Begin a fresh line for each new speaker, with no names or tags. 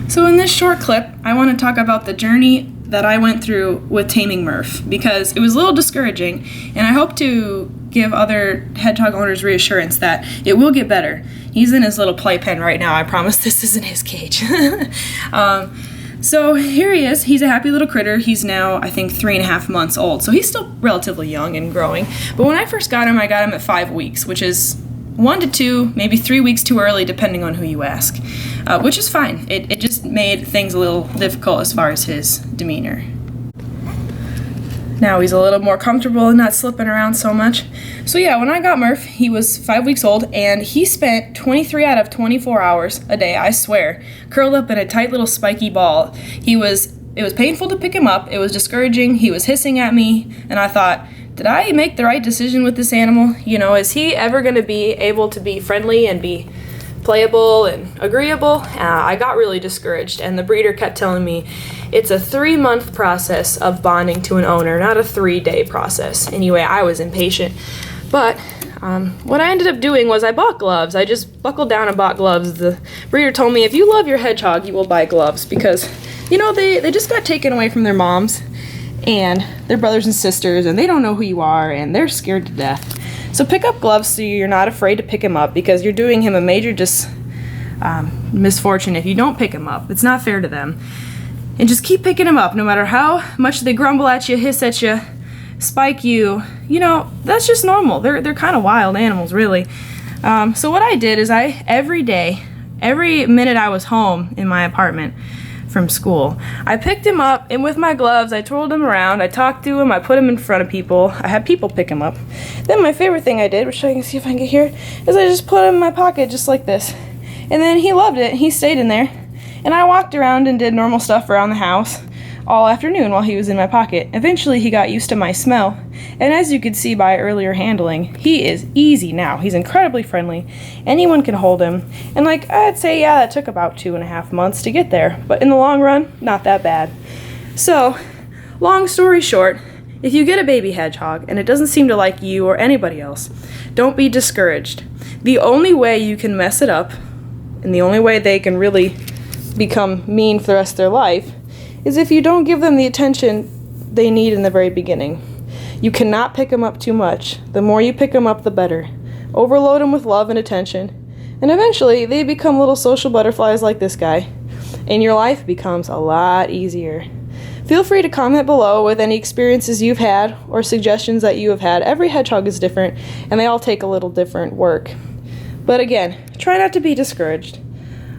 So in this short clip, I want to talk about the journey that I went through with taming Murph, because it was a little discouraging, and I hope to give other hedgehog owners reassurance that it will get better. He's in his little playpen right now. I promise this isn't his cage. So here he is. He's a happy little critter. He's now, I think, 3.5 months old. So he's still relatively young and growing. But when I first got him, I got him at 5 weeks, which is 1 to 2, maybe 3 weeks too early, depending on who you ask, which is fine. It just made things a little difficult as far as his demeanor. Now he's a little more comfortable and not slipping around so much. So yeah, when I got Murph, he was 5 weeks old, and he spent 23 out of 24 hours a day, I swear, curled up in a tight little spiky ball. It was painful to pick him up. It was discouraging. He was hissing at me, and I thought, did I make the right decision with this animal? You know, is he ever going to be able to be friendly and be playable and agreeable? I got really discouraged, and the breeder kept telling me it's a 3-month process of bonding to an owner, not a 3-day process. Anyway, I was impatient, but what I ended up doing was I bought gloves. I just buckled down and bought gloves. The breeder told me, if you love your hedgehog, you will buy gloves, because, you know, they just got taken away from their moms and their brothers and sisters, and they don't know who you are, and they're scared to death. So pick up gloves so you're not afraid to pick him up, because you're doing him a major misfortune if you don't pick him up. It's not fair to them. And just keep picking him up, no matter how much they grumble at you, hiss at you, spike you. You know, that's just normal. They're kind of wild animals, really. So what I did is every day, every minute I was home in my apartment from school, I picked him up, and with my gloves, I twirled him around, I talked to him, I put him in front of people, I had people pick him up. Then my favorite thing I did, which I can see if I can get here, is I just put him in my pocket just like this. And then he loved it, he stayed in there, and I walked around and did normal stuff around the house all afternoon while he was in my pocket. Eventually he got used to my smell, and as you could see by earlier handling, he is easy now. He's incredibly friendly. Anyone can hold him, and like I'd say, yeah, that took about 2.5 months to get there, but in the long run, not that bad. So, long story short, if you get a baby hedgehog and it doesn't seem to like you or anybody else, don't be discouraged. The only way you can mess it up, and the only way they can really become mean for the rest of their life, is if you don't give them the attention they need in the very beginning. You cannot pick them up too much. The more you pick them up, the better. Overload them with love and attention, and eventually they become little social butterflies like this guy, and your life becomes a lot easier. Feel free to comment below with any experiences you've had or suggestions that you have had. Every hedgehog is different, and they all take a little different work. But again, try not to be discouraged.